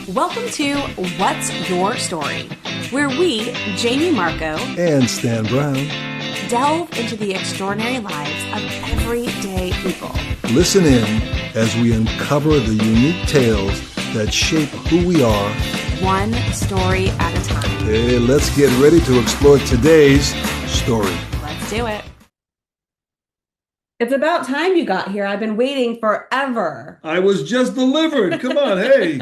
Welcome to What's Your Story, where we, Jamie Marco, And Stan Brown. delve into the extraordinary lives of everyday people. Listen in as we uncover the unique tales that shape who we are. One story at a time. Hey, let's get ready to explore today's story. Let's do it. It's about time you got here. I've been waiting forever. I was just delivered. Come on, hey.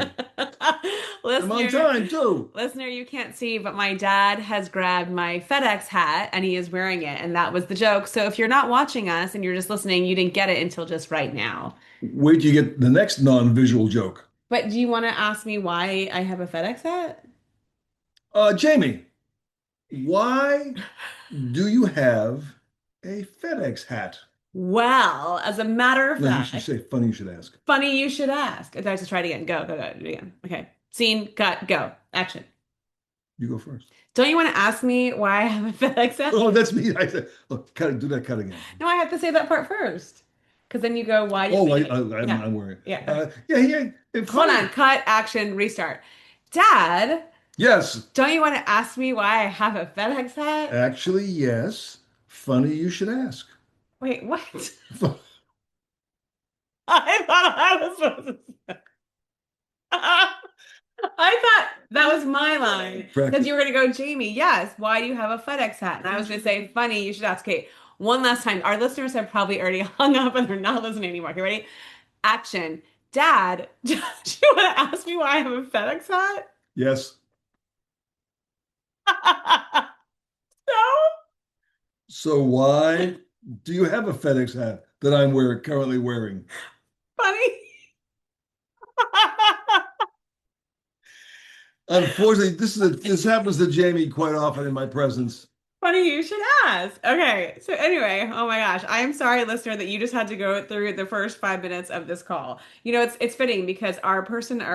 I'm on time, too. Listener, you can't see, but my dad has grabbed my FedEx hat and he is wearing it, and that was the joke. So if you're not watching us and you're just listening, you didn't get it until just right now. Wait till you get the next non-visual joke. But do you want to ask me why I have a FedEx hat? Jamie, why do you have a FedEx hat? Well, as a matter of No, you fact, should say funny you should ask. funny you should ask. I have to try it again. Go, do it again. Okay. Scene, cut, go. Action. You go first. Don't you want to ask me why I have a FedEx hat? Oh, that's me. I said, look, do that cut again. No, I have to say that part first. Because then you go, why you Oh, think Yeah. I'm wearing. Yeah. Yeah. Hold on. Cut, action, restart. Dad, Yes, don't you want to ask me why I have a FedEx hat? actually, yes. Funny you should ask. Wait, what? I thought I was supposed to say. I thought that was my line. Because you were going to go, Jamie, yes, why do you have a FedEx hat? And I was going to say, funny, you should ask. Okay, one last time. Our listeners have probably already hung up and they're not listening anymore. Okay, ready? Action. Dad, do you want to ask me why I have a FedEx hat? Yes. So So why do you have a FedEx hat that I'm currently wearing? funny. Unfortunately, this happens to Jamie quite often in my presence. Funny you should ask. Okay, so anyway, oh my gosh, I am sorry, listener, that you just had to go through the first 5 minutes of this call. You know, it's fitting because our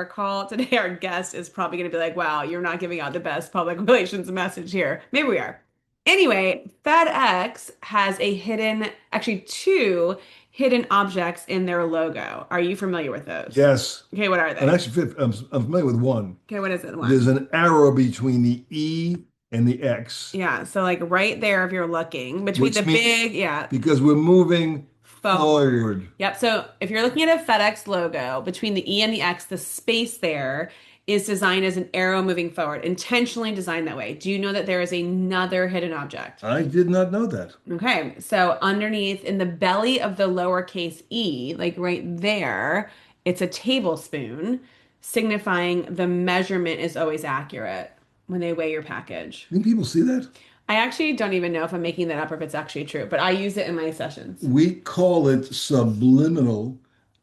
call today, our guest is probably going to be like, "Wow, you're not giving out the best public relations message here." Maybe we are. Anyway, FedEx has actually two hidden objects in their logo. Are you familiar with those? Yes. Okay, what are And they? actually, I'm familiar with one. Okay, what is it? One. There's an arrow between the E and the X, Yeah, so like right there, if you're looking between which the means big, yeah, because we're moving forward. Yep. So if you're looking at a FedEx logo, between the E and the X, the space there is designed as an arrow moving forward, intentionally designed that way. Do you know that there is another hidden object? I did not know that. Okay. So underneath in the belly of the lowercase e, like right there, it's a tablespoon, signifying the measurement is always accurate when they weigh your package. Think people see that? I actually don't even know if I'm making that up or if it's actually true, but I use it in my sessions. We call it subliminal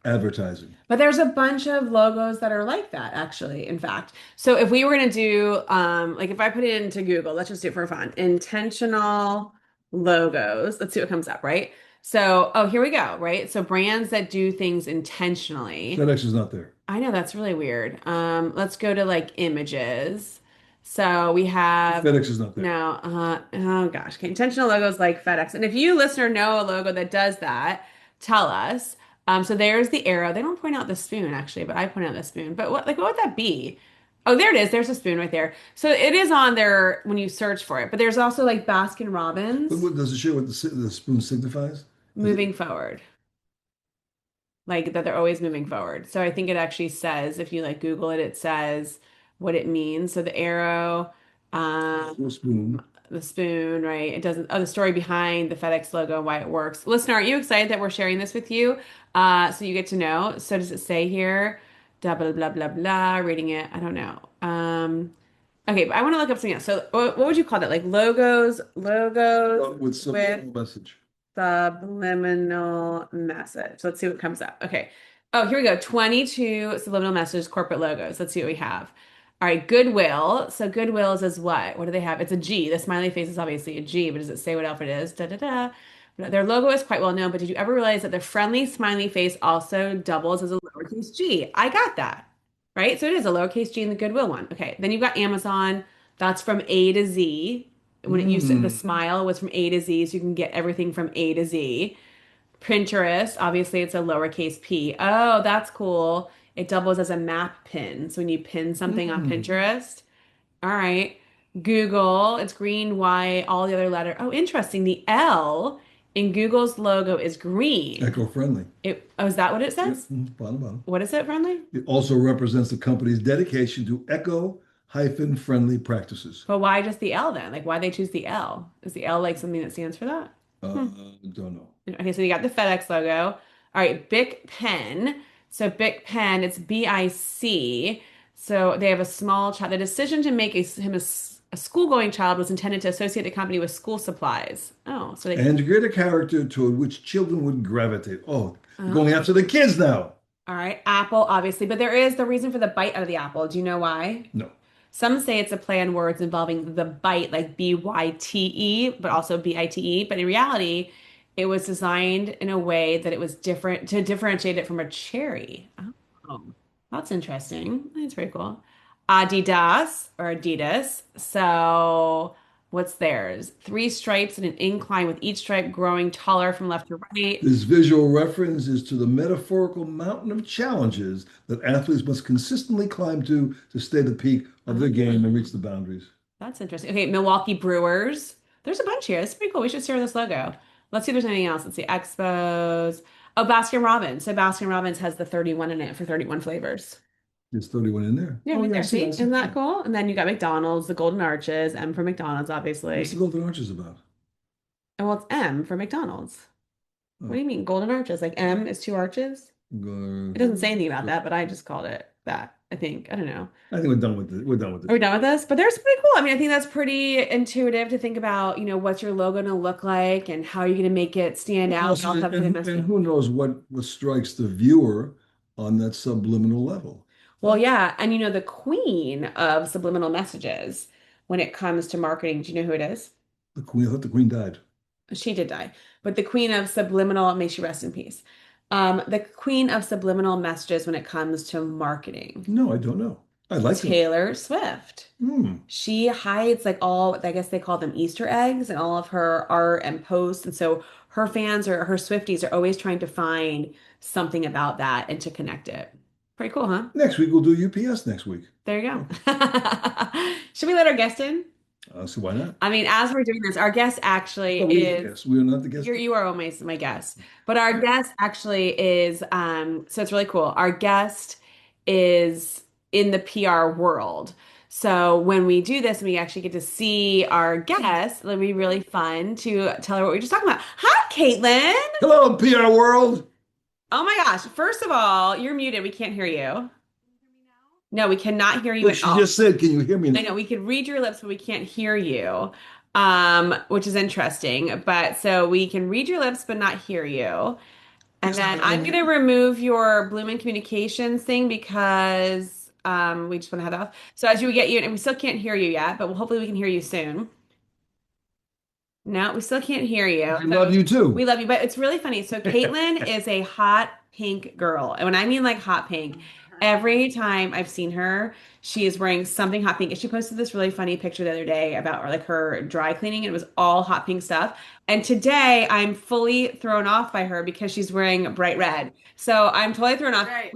advertising. But there's a bunch of logos that are like that, actually, in fact. So if we were going to do, like if I put it into Google, let's just do it for fun, intentional logos, let's see what comes up, right? So, oh, here we go, right? So brands that do things intentionally. FedEx is not there. I know that's really weird. Let's go to like images. So we have FedEx is not there. no, oh gosh, okay, intentional logos like FedEx. And if you listener know a logo that does that, tell us. So there's the arrow. They don't point out the spoon actually, but I point out the spoon. But what would that be? Oh, there it is. There's a spoon right there. So it is on there when you search for it. But there's also like Baskin But Robbins what, does it show what the spoon signifies? Is it moving forward. Like that they're always moving forward. So I think it actually says, if you like Google it, it says what it means. So the arrow, a spoon? the spoon, right? It doesn't, oh, the story behind the FedEx logo and why it works. Listener, aren't you excited that we're sharing this with you? So you get to know. So does it say here? Blah, blah, blah, blah, blah, reading it. I don't know. Okay, but I want to look up something else. So what would you call that? Like logos With with subliminal message. subliminal message. Let's see what comes up. Okay. Oh, here we go. 22 subliminal messages, corporate logos. Let's see what we have. All right, Goodwill. So Goodwill is what? What do they have? It's a G. The smiley face is obviously a G, but does it say what else it is? Da da da. Their logo is quite well known, but did you ever realize that the friendly smiley face also doubles as a lowercase g? I got that. Right? So it is a lowercase g in the Goodwill one. Okay. Then you've got Amazon. That's from A to Z. When it used to, the smile was from A to Z, so you can get everything from A to Z. Pinterest, obviously it's a lowercase p. Oh, that's cool. It doubles as a map pin. So when you pin something on Hmm. Pinterest, all right. Google, it's green, white, all the other letter. Oh, interesting. The L in Google's logo is green. Eco-friendly. Oh, is that what it Yep. says? Bottom, bottom. What is it, friendly? It also represents the company's dedication to eco-friendly practices. But why just the L then? Like, why they choose the L? Is the L like something that stands for that? Uh, Hmm. don't know. Okay, so you got the FedEx logo. All right, Bic Pen. So Bic Pen, it's BIC. So they have a small child. The decision to make a school-going child was intended to associate the company with school supplies. Oh, so they. And to create a character toward which children would gravitate. Oh, they're going Oh, after the kids now. all right, Apple, obviously, but there is the reason for the bite out of the apple. Do you know why? No. Some say it's a play on words involving the bite, like BYTE, but also BITE. But in reality, it was designed in a way that it was different to differentiate it from a cherry. Oh, that's interesting. That's pretty cool. Adidas or Adidas. So what's theirs? Three stripes and an incline with each stripe growing taller from left to right. This visual reference is to the metaphorical mountain of challenges that athletes must consistently climb to stay the peak of their game and reach the Ah. boundaries. That's interesting. Okay, Milwaukee Brewers. There's a bunch here. This is pretty cool. We should share this logo. Let's see if there's anything else. Let's see. Expos. Oh, Baskin Robbins. So Baskin Robbins has the 31 in it for 31 flavors. There's 31 in there. Yeah, Oh, right yeah, I there. see, See? I see. Isn't that Yeah. cool? And then you got McDonald's, the Golden Arches, M for McDonald's, What's the obviously. Golden Arches about? And well, it's M for McDonald's. What do Oh, you mean, Golden Arches? Like M is two arches? It doesn't say anything about that, but I just called it that, I think. I don't know. I think we're done with it. We're done with Are we this. done with this? But there's pretty cool. I mean, I think that's pretty intuitive to think about, what's your logo going to look like and how you're going to make it stand Well, out. We also have hidden and messaging. who knows what strikes the viewer on that subliminal level. Well, yeah. And the queen of subliminal messages when it comes to marketing, do you know who it is? The Queen, I thought the Queen died. She did die, but the queen of subliminal, may she rest in peace. The queen of subliminal messages when it comes to marketing, No, I don't know. I'd like to know. Taylor Swift. Hmm. She hides like all, I guess they call them Easter eggs in all of her art and posts. And so her fans or her Swifties are always trying to find something about that and to connect it. Pretty cool, huh? Next week we'll do UPS next week. There you Okay. go. Should we let our guest in? So why not? I mean, as we're doing this, our guest I actually thought we were the is guests. We are not the guests. you are always my guest. But our guest actually is so it's really cool. Our guest is in the PR world. So when we do this, we actually get to see our guest. It'll be really fun to tell her what we were just talking about. Hi, Caitlin. Hello, PR world. Oh my gosh. First of all, you're muted. We can't hear you. No, we cannot hear you Look, at she all. just said, "Can you hear me I now?" know we could read your lips, but we can't hear you, which is interesting. But so we can read your lips, but not hear you. And Yes, then I'm going to remove your Bloomin' Communications thing because we just want to have that off. So as you get you, and we still can't hear you yet, but hopefully we can hear you soon. No, we still can't hear you. we So love you we too. love you, but it's really funny. So Caitlin is a hot pink girl. And when I mean like hot pink, every time I've seen her, she is wearing something hot pink. And she posted this really funny picture the other day about like her dry cleaning, and it was all hot pink stuff. And today I'm fully thrown off by her because she's wearing bright red. So I'm totally thrown off. Right.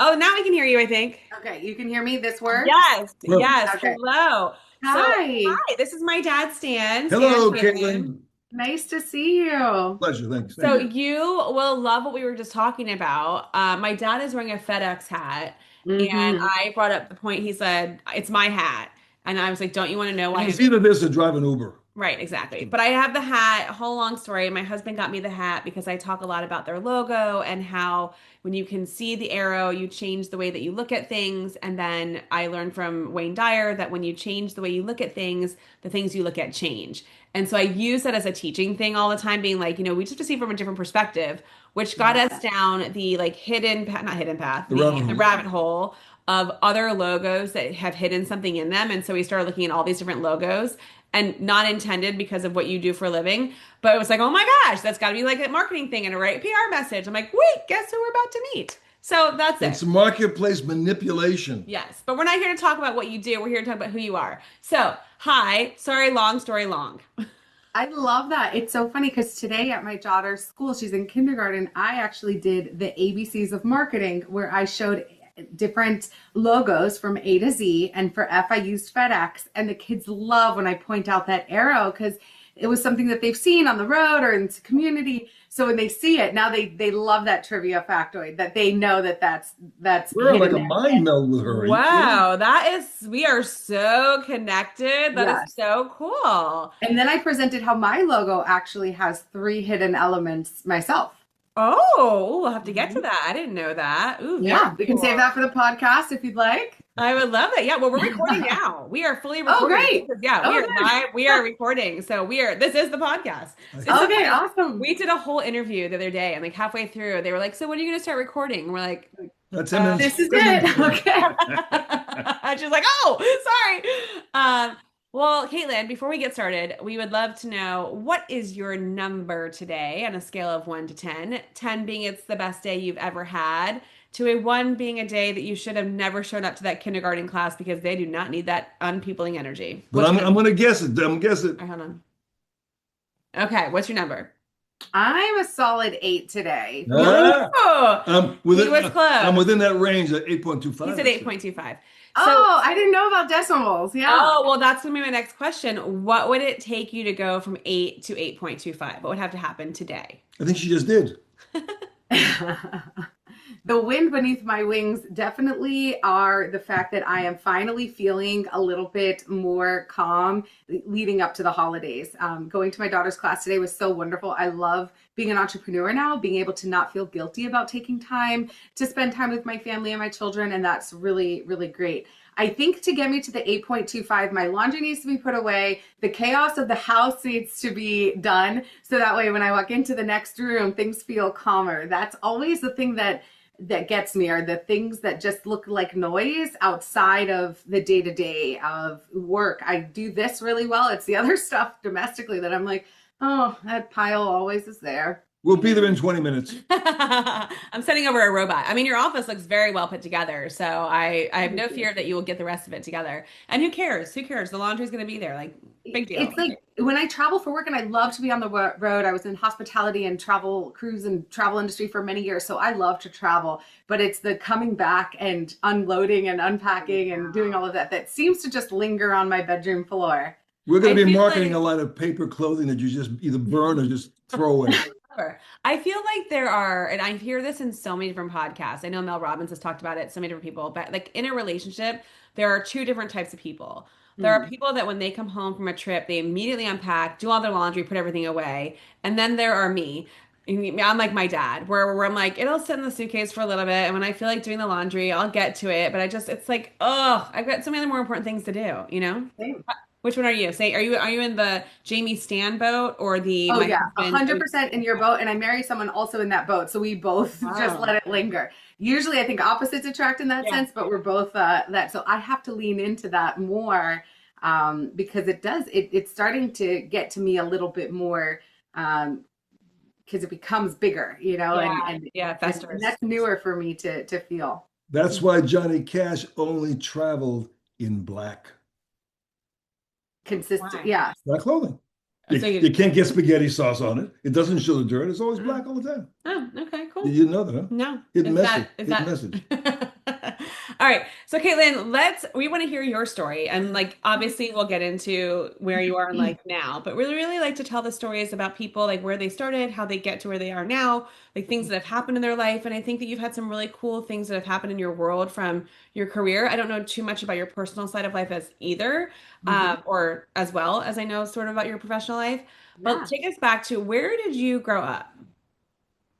Oh, now we can hear you, I think. Okay, you can hear me. This works? Yes, Perfect. yes. Okay. Hello. So, Hi. hi, this is my dad, Stan. Hello, Caitlin. Caitlin. Nice to see you. Pleasure. Thanks. Thank So you. you will love what we were just talking about. My dad is wearing a FedEx hat, and Hmm. I brought up the point. He said, "It's my hat," and I was like, "Don't you want to know why?" It's either this or drive an Uber. Right, exactly. But I have the hat, a whole long story. My husband got me the hat because I talk a lot about their logo and how when you can see the arrow, you change the way that you look at things. And then I learned from Wayne Dyer that when you change the way you look at things, the things you look at change. And so I use that as a teaching thing all the time, being like, we just have to see from a different perspective, which got us down the like hidden path, not hidden path, The rabbit the hole. rabbit hole of other logos that have hidden something in them. And so we started looking at all these different logos and not intended because of what you do for a living. But it was like, oh my gosh, that's got to be like a marketing thing and a right PR message. I'm like, wait, guess who we're about to meet? So that's It's it. marketplace manipulation. Yes. But we're not here to talk about what you do. We're here to talk about who you are. So, hi. Sorry, long story long. I love that. It's so funny because today at my daughter's school, she's in kindergarten, I actually did the ABCs of marketing where I showed different logos from A to Z. And for F, I used FedEx. And the kids love when I point out that arrow because it was something that they've seen on the road or in the community. So when they see it, now they love that trivia factoid, that they know that that's We're like hidden a there. mind meld with her. Are you kidding? Wow, we are so connected. That is Yes. so cool. And then I presented how my logo actually has three hidden elements myself. Oh, we'll have to get to Mhm. that. I didn't know that. Ooh, very Yeah, we can cool. save that for the podcast if you'd like. I would love that. Yeah, well, we're recording now. We are fully Oh, recording. great. Yeah, we Oh, are live. We are recording. So this is the podcast. I It's so see. okay, funny. awesome. We did a whole interview the other day, and like halfway through, they were like, "So when are you going to start recording?" And we're like, 10 minutes. This is 10 minutes it. ago. Okay. She's like, "Oh, sorry." Well, Caitlin, before we get started, we would love to know what is your number today on a scale of 1 to 10? 10 being it's the best day you've ever had, to a 1 being a day that you should have never shown up to that kindergarten class because they do not need that unpeopling energy. But I'm going to guess it. I'm guessing. Hold on. Okay, what's your number? I'm a solid 8 today. Ah, Oh, I'm he was close. I'm within that range at 8.25. He said 8.25. So, Oh, I didn't know about decimals. Yeah. oh, well, that's going to be my next question. What would it take you to go from 8 to 8.25? What would have to happen today? I think she just did. The wind beneath my wings definitely are the fact that I am finally feeling a little bit more calm leading up to the holidays. Going to my daughter's class today was so wonderful. I love being an entrepreneur now, being able to not feel guilty about taking time to spend time with my family and my children. And that's really, really great. I think to get me to the 8.25, my laundry needs to be put away. The chaos of the house needs to be done. So that way, when I walk into the next room, things feel calmer. That's always the thing that gets me, are the things that just look like noise outside of the day-to-day of work. I do this really well. It's the other stuff domestically that I'm like, oh, that pile always is there. We'll be there in 20 minutes. I'm sending over a robot. I mean, your office looks very well put together, so I have no fear that you will get the rest of it together. And who cares? Who cares? The laundry's going to be there. Like, big deal. It's like when I travel for work, and I love to be on the road. I was in hospitality and travel, cruise and travel industry for many years, so I love to travel. But it's the coming back and unloading and unpacking and doing all of that that seems to just linger on my bedroom floor. We're going I to be feel marketing like- a line of paper clothing that you just either burn or just throw away. I feel like there are, and I hear this in so many different podcasts. I know Mel Robbins has talked about it, so many different people, but like in a relationship, there are two different types of people. There are people that when they come home from a trip, they immediately unpack, do all their laundry, put everything away. And then there are me. I'm like my dad, where I'm like, it'll sit in the suitcase for a little bit. And when I feel like doing the laundry, I'll get to it. But it's like, oh, I've got so many other more important things to do, you know? Same. Which one are you? Say, are you in the Jamie Stan boat or the Oh my yeah, husband? 100% in your boat, and I marry someone also in that boat, so we both just Wow. let it linger. Usually, I think opposites attract in that Yeah. sense, but we're both that. So I have to lean into that more because it's starting to get to me a little bit more because it becomes bigger, you know, Yeah, Festivus. and that's newer for me to feel. That's why Johnny Cash only traveled in black. Consistent, Why? yeah. Black clothing. Oh, so You can't get spaghetti sauce on it. It doesn't show the dirt. It's always black all the time. Oh, okay, cool. You didn't know that, huh? No. Hidden Is message. is Hidden message. All right. So Caitlin, we want to hear your story. And like obviously we'll get into where you are in life now, but really like to tell the stories about people, like where they started, how they get to where they are now, like things that have happened in their life. And I think that you've had some really cool things that have happened in your world from your career. I don't know too much about your personal side of life as either, or as well as I know sort of about your professional life. But Yeah. take us back to, where did you grow up?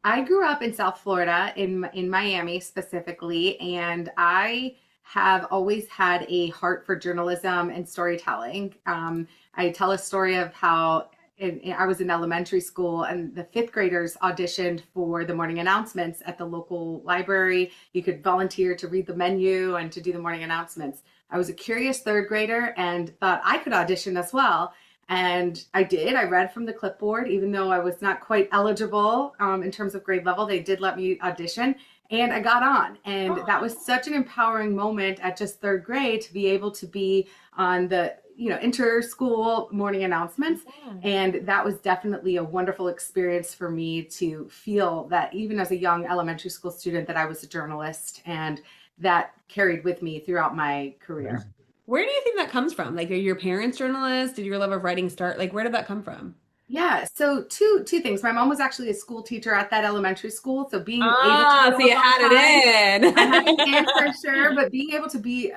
I grew up in South Florida, in Miami specifically, and I have always had a heart for journalism and storytelling. I tell a story of how I was in elementary school, and the fifth graders auditioned for the morning announcements at the local library. You could volunteer to read the menu and to do the morning announcements. I was a curious third grader and thought I could audition as well. And I did. I read from the clipboard, even though I was not quite eligible in terms of grade level. They did let me audition, and I got on. And that was such an empowering moment at just third grade to be able to be on the inter-school morning announcements. And that was definitely a wonderful experience for me to feel that even as a young elementary school student that I was a journalist, and that carried with me throughout my career. Amazing. Where do you think that comes from? Like, are your parents journalists? Did your love of writing start? Like, where did that come from? Yeah, so two things. My mom was actually a school teacher at that elementary school, so being able to Ah, so show up you on had time, I had it in it for sure, but being able to be,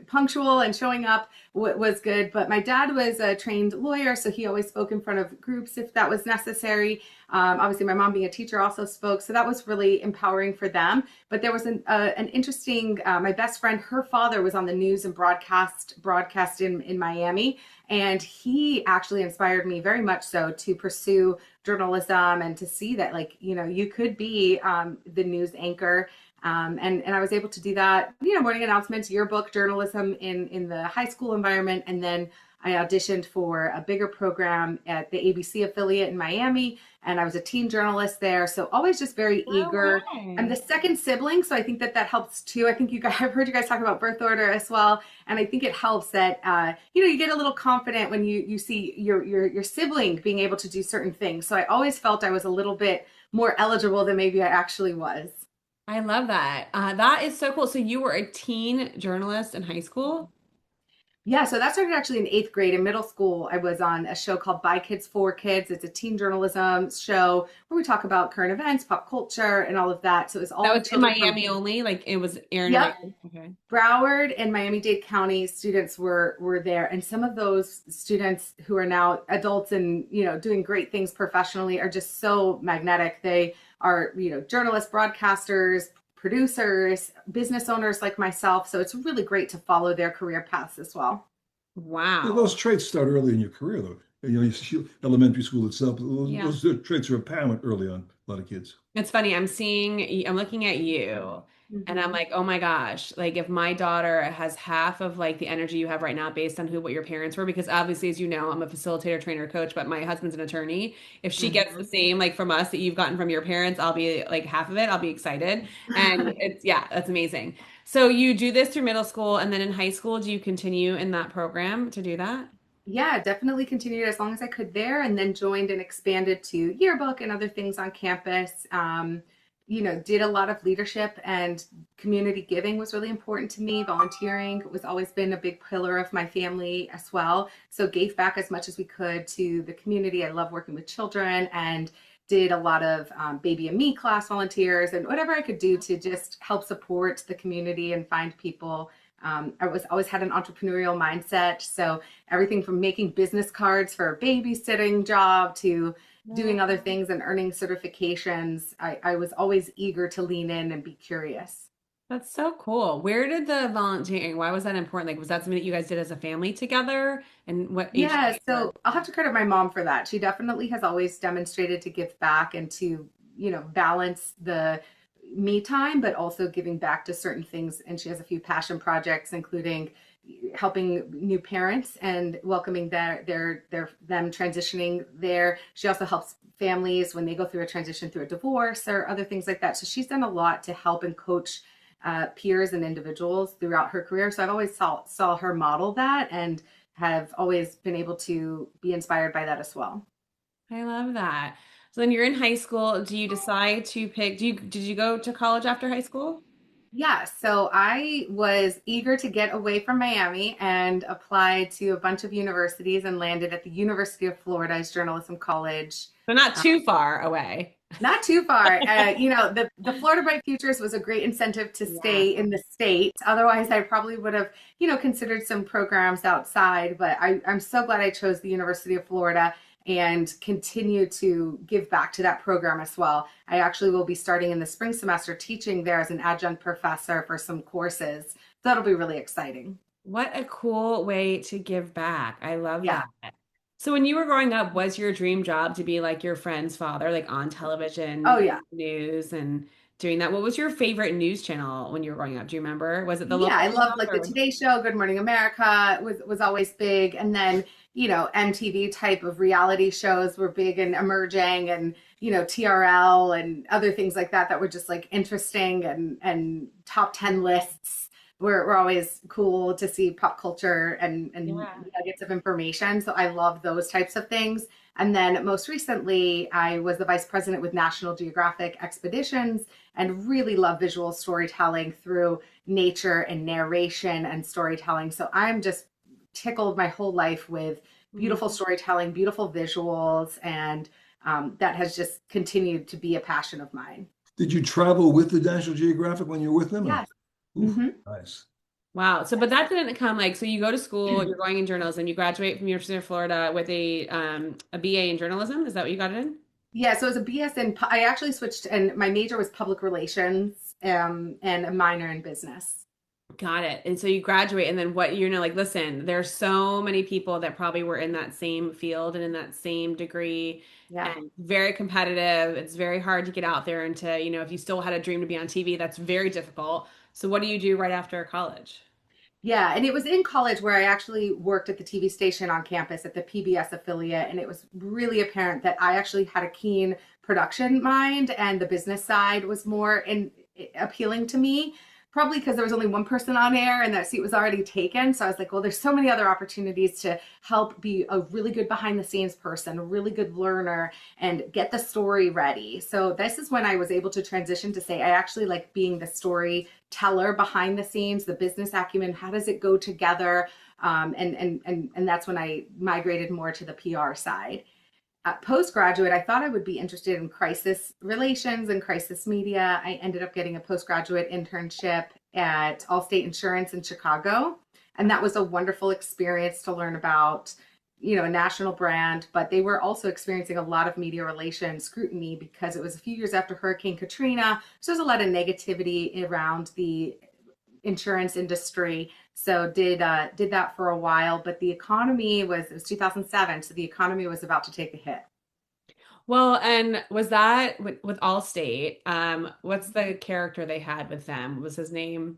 punctual and showing up was good. But my dad was a trained lawyer, so he always spoke in front of groups if that was necessary. Obviously, my mom being a teacher also spoke, so that was really empowering for them. But there was an interesting, my best friend, her father was on the news and broadcast in Miami, and he actually inspired me very much so to pursue journalism and to see that, like, you could be the news anchor. And I was able to do that, morning announcements, yearbook journalism in the high school environment. And then I auditioned for a bigger program at the ABC affiliate in Miami, and I was a teen journalist there. So always just very No eager. I'm the way. second sibling, so I think that helps too. I think you guys, I've heard you guys talk about birth order as well, and I think it helps that you get a little confident when you see your sibling being able to do certain things. So I always felt I was a little bit more eligible than maybe I actually was. I love that. That is so cool. So you were a teen journalist in high school? Yeah, so that started actually in eighth grade. In middle school, I was on a show called By Kids for Kids. It's a teen journalism show where we talk about current events, pop culture, and all of that. So it was That all was in children from, Miami only? Like it was Aaron yep, Wade? Okay. Broward and Miami-Dade County students were there, and some of those students who are now adults and doing great things professionally are just so magnetic. They are journalists, broadcasters, producers, business owners like myself. So it's really great to follow their career paths as well. Yeah, Wow. those traits start early in your career, though. You see elementary school itself, Yeah. those traits are apparent early on a lot of kids. It's funny. I'm looking at you and I'm Mhm. like, oh my gosh, like if my daughter has half of like the energy you have right now based on what your parents were, because obviously, as you know, I'm a facilitator, trainer, coach, but my husband's an attorney. If she gets the Mhm. same like from us that you've gotten from your parents, I'll be like half of it. I'll be excited. And yeah, that's amazing. So you do this through middle school and then in high school, do you continue in that program to do that? Yeah, definitely continued as long as I could there, and then joined and expanded to yearbook and other things on campus. Did a lot of leadership, and community giving was really important to me. Volunteering was always been a big pillar of my family as well. So gave back as much as we could to the community. I love working with children and did a lot of baby and me class volunteers and whatever I could do to just help support the community and find people. I was always had an entrepreneurial mindset, so everything from making business cards for a babysitting job to doing other things and earning certifications. I was always eager to lean in and be curious. That's so cool. Where did the volunteering, why was that important? Like, was that something that you guys did as a family together? And what age did Yeah, you so were? I'll have to credit my mom for that. She definitely has always demonstrated to give back and to, balance the me time, but also giving back to certain things. And she has a few passion projects, including helping new parents and welcoming them transitioning there. She also helps families when they go through a transition through a divorce or other things like that. So she's done a lot to help and coach peers and individuals throughout her career. So I've always saw her model that and have always been able to be inspired by that as well. I love that. So then you're in high school. Do you decide to pick, did you go to college after high school? Yeah, so I was eager to get away from Miami and applied to a bunch of universities and landed at the University of Florida's Journalism College. So not too far away. Not too far. The Florida Bright Futures was a great incentive to Yeah. stay in the state. Otherwise, I probably would have, considered some programs outside. But I'm so glad I chose the University of Florida and continue to give back to that program as well. I actually will be starting in the spring semester teaching there as an adjunct professor for some courses. So that'll be really exciting. What a cool way to give back. I love Yeah. that. So when you were growing up, was your dream job to be like your friend's father, like on Oh, television, yeah. news and doing that? What was your favorite news channel when you were growing up? Do you remember? Was it the Yeah, local I stuff loved like the or Today Show, Good Morning America was always big, and then MTV type of reality shows were big and emerging, and TRL and other things like that that were just like interesting and top 10 lists. we're always cool to see pop culture and Yeah. nuggets of information. So I love those types of things. And then most recently, I was the vice president with National Geographic Expeditions and really love visual storytelling through nature and narration and storytelling. So I'm just tickled my whole life with beautiful Mhm. storytelling, beautiful visuals, and that has just continued to be a passion of mine. Did you travel with the National Geographic when you were with them? Yes. Oof, Hmm. nice. Wow. So, but that didn't come like, so you go to school, you're going in journalism, you graduate from University of Florida with a BA in journalism. Is that what you got it in? Yeah, so as a BS in, I actually switched, and my major was public relations, and a minor in business. Got it. And so you graduate, and then what, like, listen, there's so many people that probably were in that same field and in that same degree, Yeah. and very competitive. It's very hard to get out there and to, if you still had a dream to be on TV, that's very difficult. So what do you do right after college? Yeah, and it was in college where I actually worked at the TV station on campus at the PBS affiliate, and it was really apparent that I actually had a keen production mind, and the business side was more appealing to me. Probably because there was only one person on air and that seat was already taken. So I was like, well, there's so many other opportunities to help be a really good behind the scenes person, a really good learner, and get the story ready. So this is when I was able to transition to say I actually like being the storyteller behind the scenes, the business acumen. How does it go together? And that's when I migrated more to the PR side. Postgraduate, I thought I would be interested in crisis relations and crisis media. I ended up getting a postgraduate internship at Allstate Insurance in Chicago. And that was a wonderful experience to learn about, a national brand, but they were also experiencing a lot of media relations scrutiny because it was a few years after Hurricane Katrina. So there's a lot of negativity around the insurance industry. So did that for a while, but the economy was, it was 2007, so the economy was about to take a hit. Well, and was that with Allstate? What's the character they had with them? Was his name?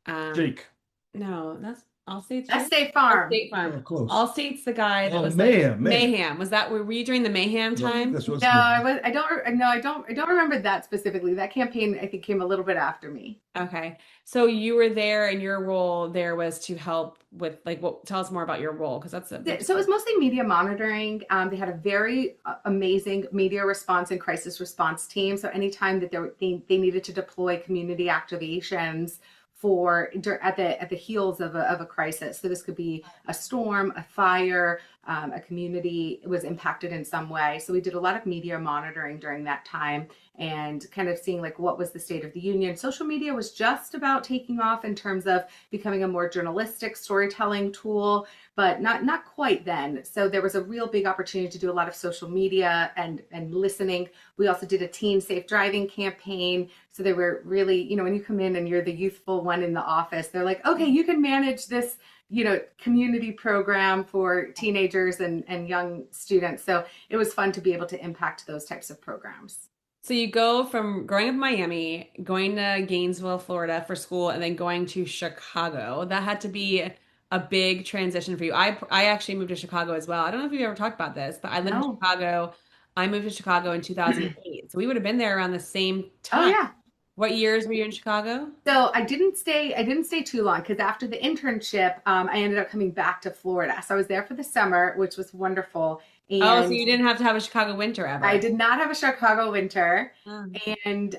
Um, Jake. no, that's Allstate's That's Jake. State Oh, Farm. State Farm. Oh, close. Allstate's the guy that Oh, was like Mayhem. Mayhem. Were you during the Mayhem Yep, time? that's what's No, good. I don't remember that specifically. That campaign I think came a little bit after me. Okay. So you were there and your role there was to help with like what tell us more about your role because that's a big So it part. was mostly media monitoring. They had a very amazing media response and crisis response team. So anytime that they needed to deploy community activations for at the heels of a crisis. So this could be a storm, a fire, a community was impacted in some way. So we did a lot of media monitoring during that time and kind of seeing like what was the state of the union. Social media was just about taking off in terms of becoming a more journalistic storytelling tool, but not quite then. So there was a real big opportunity to do a lot of social media and listening. We also did a teen safe driving campaign. So they were really, when you come in and you're the youthful one in the office, they're like, okay, you can manage this, community program for teenagers and young students. So it was fun to be able to impact those types of programs. So you go from growing up in Miami, going to Gainesville, Florida for school, and then going to Chicago. That had to be a big transition for you. I actually moved to Chicago as well. I don't know if you've ever talked about this, but I lived in No. Chicago. I moved to Chicago in 2008. So we would have been there around the same Oh time. yeah. What years were you in Chicago? So I didn't stay too long because after the internship, I ended up coming back to Florida. So I was there for the summer, which was wonderful. Oh, so And you didn't have to have a Chicago winter I ever. did not have a Chicago winter. Oh. And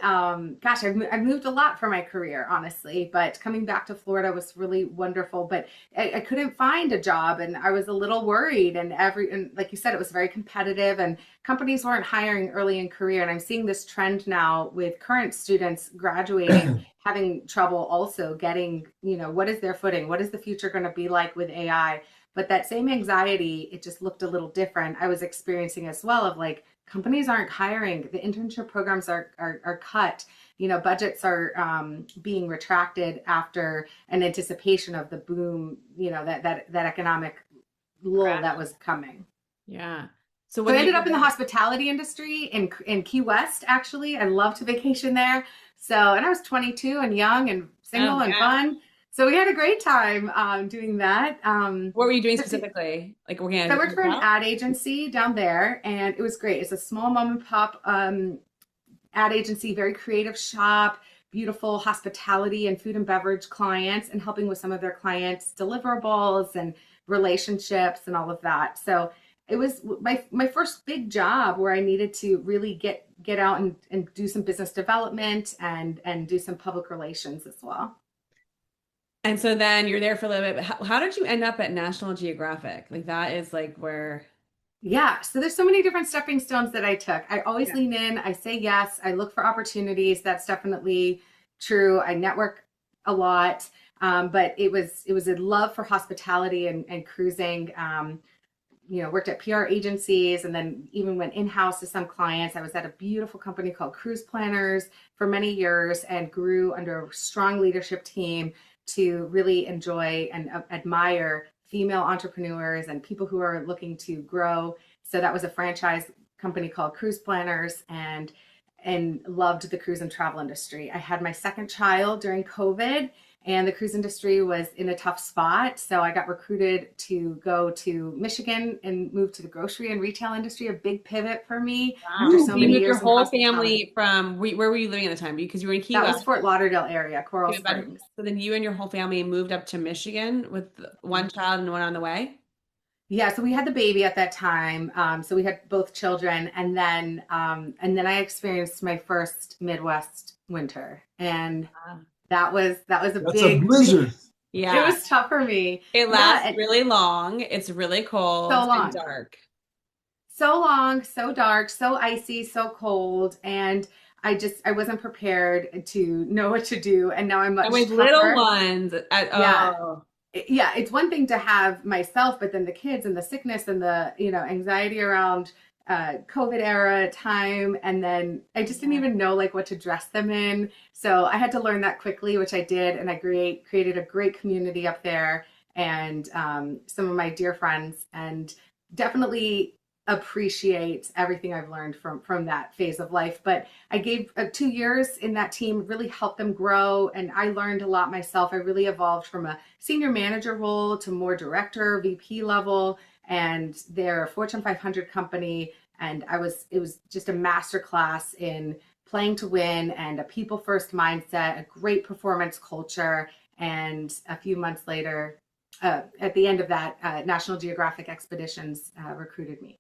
gosh, I've moved a lot for my career, honestly. But coming back to Florida was really wonderful. But I couldn't find a job, and I was a little worried. And like you said, it was very competitive, and companies weren't hiring early in career. And I'm seeing this trend now with current students graduating, having trouble also getting, what is their footing? What is the future going to be like with AI? But that same anxiety, it just looked a little different. I was experiencing as well of like companies aren't hiring, the internship programs are cut, budgets are being retracted after an anticipation of the boom, that economic lull Correct. that was coming. Yeah. So So what I do you ended do up in the then? hospitality industry in Key West, actually. I loved to vacation there. So, and I was 22 and young and Oh, single and yeah. fun. So we had a great time doing that. What were you doing So specifically? Like working at I a worked for an hotel? ad agency down there, and it was great. It's a small mom and pop ad agency, very creative shop, beautiful hospitality and food and beverage clients and helping with some of their clients' deliverables and relationships and all of that. So it was my first big job where I needed to really get out and do some business development and do some public relations as well. And so then you're there for a little bit. But how did you end up at National Geographic? Like that is like where. Yeah, so there's so many different stepping stones that I took. I always Yeah. lean in, I say yes, I look for opportunities. That's definitely true. I network a lot. But it was a love for hospitality and cruising. Worked at PR agencies and then even went in-house to some clients. I was at a beautiful company called Cruise Planners for many years and grew under a strong leadership team to really enjoy and admire female entrepreneurs and people who are looking to grow. So that was a franchise company called Cruise Planners and loved the cruise and travel industry. I had my second child during COVID and the cruise industry was in a tough spot. So I got recruited to go to Michigan and move to the grocery and retail industry, a big pivot for me after Wow. so You many moved your years in whole hospitality. family from where were you living at the time? Because you were in Key That West. was Fort Lauderdale area, Coral So Springs. then you and your whole family moved up to Michigan with one child and one on the way. Yeah, so we had the baby at that time. So we had both children, and then I experienced my first Midwest winter, and Wow. that was a That's a big. blizzard. It Yeah. was tough for me. It Yeah, lasts really long. It's really so cold and long. dark. So long, so dark, so icy, so cold, and I wasn't prepared to know what to do, and now I'm And much with little tougher. ones, Yeah. oh, Yeah, it's one thing to have myself, but then the kids and the sickness and the anxiety around COVID era time, and then I just didn't yeah. even know like what to dress them in. So I had to learn that quickly, which I did, and I created a great community up there, and some of my dear friends, and definitely appreciate everything I've learned from that phase of life. But I gave 2 years in that team, really helped them grow, and I learned a lot myself. I really evolved from a senior manager role to more director, VP level, and they're a Fortune 500 company. And it was just a masterclass in playing to win and a people first mindset, a great performance culture. And a few months later, at the end of that, National Geographic Expeditions recruited me.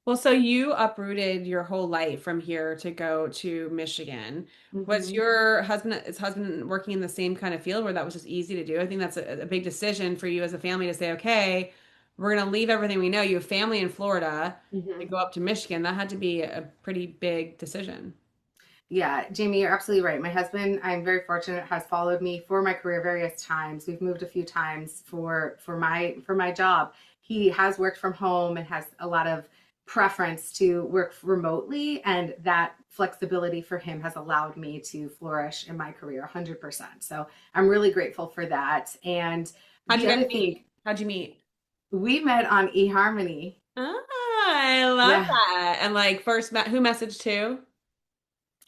Well, so you uprooted your whole life from here to go to Michigan. Was Mm-hmm. your husband working in the same kind of field where that was just easy to do? I think that's a big decision for you as a family to say, okay, we're going to leave everything we know. You have family in Florida to Mm-hmm. go up to Michigan. That had to be a pretty big decision. Yeah, Jamie, you're absolutely right. My husband, I'm very fortunate, has followed me for my career various times. We've moved a few times for my job. He has worked from home and has a lot of preference to work remotely, and that flexibility for him has allowed me to flourish in my career 100%. So I'm really grateful for that. And How'd you the guys other thing, meet? How'd you meet? we met on eHarmony. Ah, I love Yeah. that. And like who messaged who?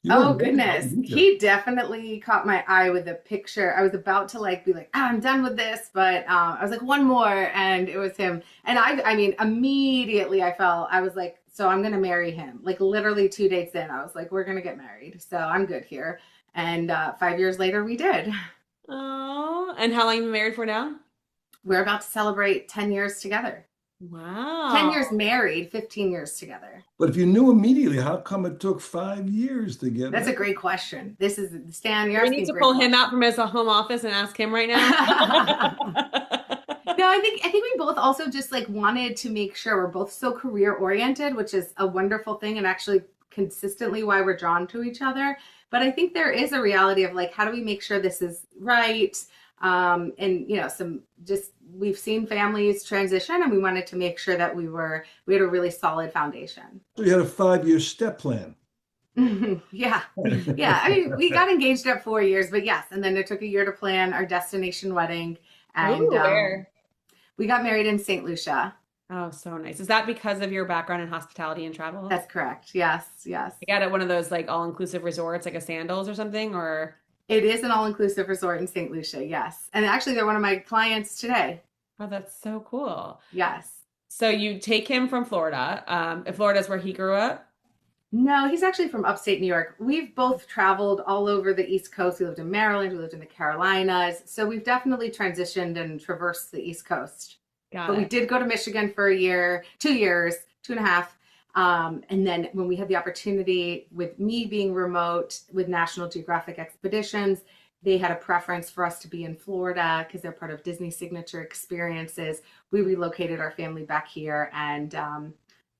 You were Oh amazing. How goodness. did you? He definitely caught my eye with a picture. I was about to like be like, "Ah, I'm done with this," but I was like, one more, and it was him. And I mean, immediately I was like, so I'm gonna marry him. Like literally 2 dates in, I was like, we're gonna get married. So I'm good here. And 5 years later, we did. Oh, and how long have you been married for now? We're about to celebrate 10 years together. 10 years Wow. married, 15 years together. But if you knew immediately, how come it took 5 years to get That's a married? great question. This is Stan, Do you're we need asking a to great pull him question. out from his home office and ask him right now? No, I think we both also just like wanted to make sure we're both so career oriented, which is a wonderful thing and actually consistently why we're drawn to each other. But I think there is a reality of like how do we make sure this is right? And some just we've seen families transition and we wanted to make sure that we had a really solid foundation. So you had a 5-year step plan. Yeah. Yeah. I mean, we got engaged at 4 years, but yes. And then it took a year to plan our destination wedding. And Ooh, where? we got married in St. Lucia. Oh, so nice. Is that because of your background in hospitality and travel? That's correct. Yes. Yes. You got at one of those like all-inclusive resorts, like a Sandals or something, or It is an all-inclusive resort in St. Lucia. Yes. And actually, they're one of my clients today. oh, that's so cool. Yes. So you take him from Florida. Florida's where he grew up. No, he's actually from upstate New York. We've both traveled all over the East Coast. We lived in Maryland, we lived in the Carolinas. So we've definitely transitioned and traversed the East Coast. Got But we it. did go to Michigan for a year, 2 years, 2.5. And then when we had the opportunity with me being remote with National Geographic Expeditions, they had a preference for us to be in Florida because they're part of Disney Signature Experiences. We relocated our family back here and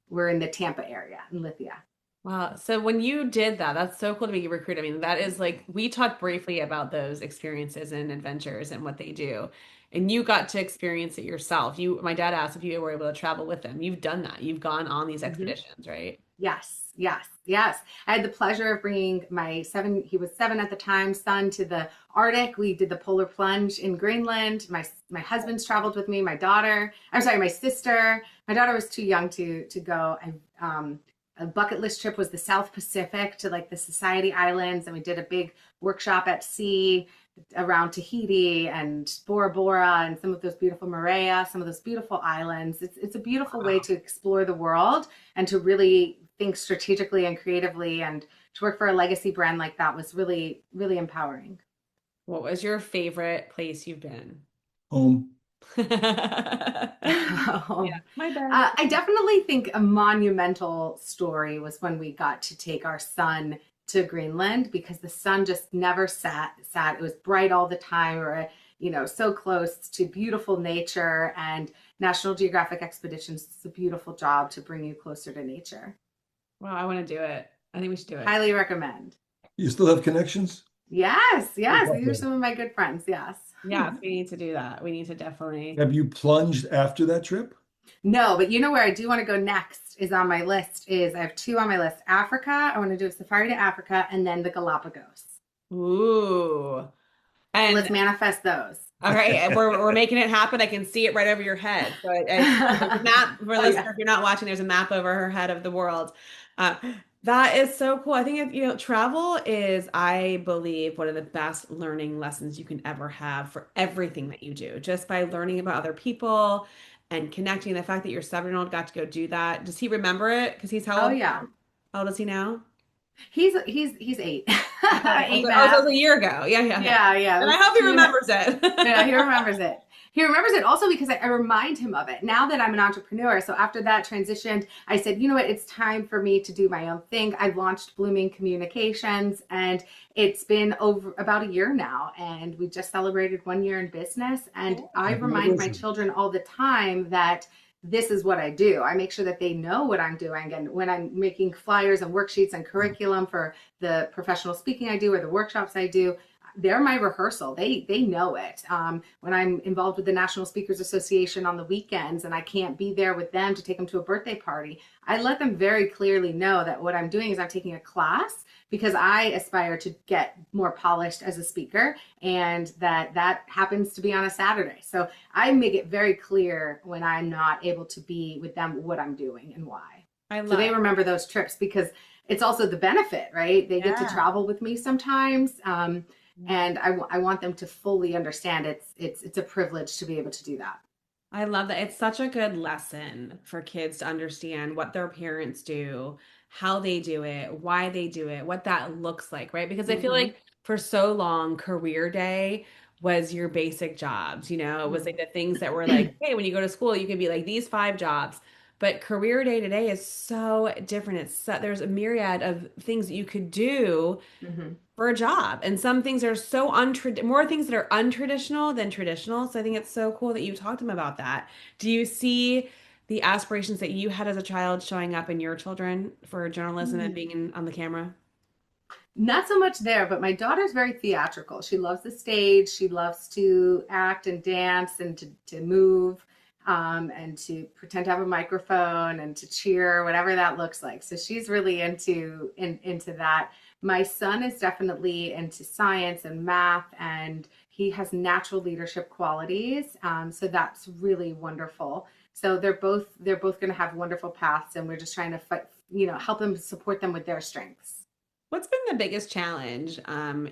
we're in the Tampa area in Lithia. Wow. So when you did that, that's so cool to be recruited. I mean, that is like we talked briefly about those experiences and adventures and what they do. And you got to experience it yourself. My dad asked if you were able to travel with them. You've done that. You've gone on these Mhm. expeditions, right? Yes, yes, yes. I had the pleasure of bringing my he was 7 at the time, son to the Arctic. We did the polar plunge in Greenland. My husband's traveled with me, my daughter, I'm sorry, my sister. My daughter was too young to go. A bucket list trip was the South Pacific to like the Society Islands, and we did a big workshop at sea around Tahiti and Bora Bora and some of those beautiful Moorea, some of those beautiful islands. It's a beautiful way Wow. to explore the world and to really think strategically and creatively, and to work for a legacy brand like that was really, really empowering. What was your favorite place you've been? Home. Yeah, um, my bad. I definitely think a monumental story was when we got to take our son to Greenland because the sun just never sat. It was bright all the time. We were, so close to beautiful nature, and National Geographic Expeditions is a beautiful job to bring you closer to nature. Wow, I want to do it. I think we should do it. Highly recommend. You still have connections? Yes, yes. These are Okay. some of my good friends. Yes. Yes, we need to do that. We need to definitely. Have you plunged after that trip? No, but you know where I do want to go next is on my list is I have two on my list. Africa. I want to do a safari to Africa and then the Galapagos. Ooh. So And let's manifest those. all right, we're making it happen. I can see it right over your head. So there's a map for Oh listeners. yeah. If you're not watching, there's a map over her head of the world. Uh, that is so cool. I think travel is, I believe, one of the best learning lessons you can ever have for everything that you do. Just by learning about other people and connecting. The fact that your 7-year-old got to go do that. Does he remember it? Because he's how Oh old yeah. now? How old is he now? He's 8. Okay. 8 and a So it half. was a year ago. Yeah, yeah, yeah. Yeah, yeah. It And I was hope he two and a, remembers Yeah, he it. remembers it. He remembers it also because I remind him of it now that I'm an entrepreneur. So after that transitioned, I said, you know what, it's time for me to do my own thing. I launched Blooming Communications, and it's been over about a year now. And we just celebrated 1 year in business. And I remind my Congratulations. children all the time that this is what I do. I make sure that they know what I'm doing. And when I'm making flyers and worksheets and curriculum for the professional speaking I do or the workshops I do, they're my rehearsal. They know it. When I'm involved with the National Speakers Association on the weekends and I can't be there with them to take them to a birthday party, I let them very clearly know that what I'm doing is I'm taking a class because I aspire to get more polished as a speaker, and that happens to be on a Saturday. So I make it very clear when I'm not able to be with them what I'm doing and why. I So they love. remember those trips because it's also the benefit, right? They get to Yeah. travel with me sometimes. And I want them to fully understand it's a privilege to be able to do that. I love that. It's such a good lesson for kids to understand what their parents do, how they do it, why they do it, what that looks like, right? Because I feel Mm-hmm. like for so long, career day was your basic jobs. It was like the things that were like, hey, when you go to school, you could be like these 5 jobs. But career day today is so different. There's a myriad of things that you could do Mm-hmm. for a job. And some things are so more things that are untraditional than traditional. So I think it's so cool that you talked to them about that. Do you see the aspirations that you had as a child showing up in your children for journalism and being on the camera? Not so much there, but my daughter's very theatrical. She loves the stage. She loves to act and dance and to move, and to pretend to have a microphone and to cheer, whatever that looks like. So she's really into that. My son is definitely into science and math, and he has natural leadership qualities. So that's really wonderful. So they're both going to have wonderful paths, and we're just trying to help them support them with their strengths. What's been the biggest challenge?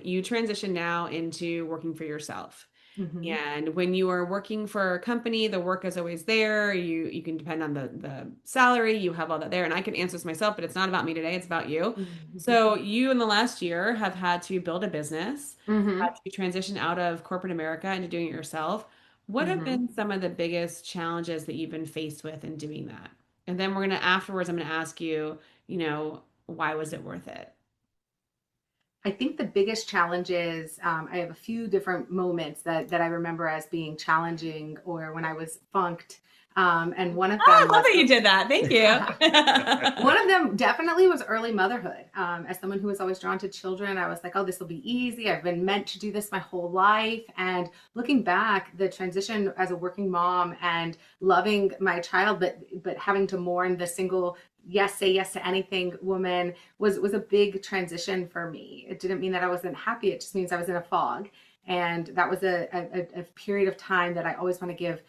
You transition now into working for yourself. Hmm. And when you are working for a company, the work is always there. You can depend on the salary, you have all that there. And I can answer this myself, but it's not about me today, it's about you. So you in the last year have had to build a business, Hmm. had to transition out of corporate America into doing it yourself. What have Hmm. been some of the biggest challenges that you've been faced with in doing that? And then we're gonna afterwards, I'm gonna ask you, why was it worth it? I think the biggest challenge is I have a few different moments that I remember as being challenging or when I was funked. And one of Oh, them I love was that you did that. Thank you. one of them definitely was early motherhood. As someone who was always drawn to children, I was like, oh, this will be easy. I've been meant to do this my whole life. And looking back, the transition as a working mom and loving my child, but having to mourn the single yes, say yes to anything woman was a big transition for me. It didn't mean that I wasn't happy. It just means I was in a fog. And that was a period of time that I always want to give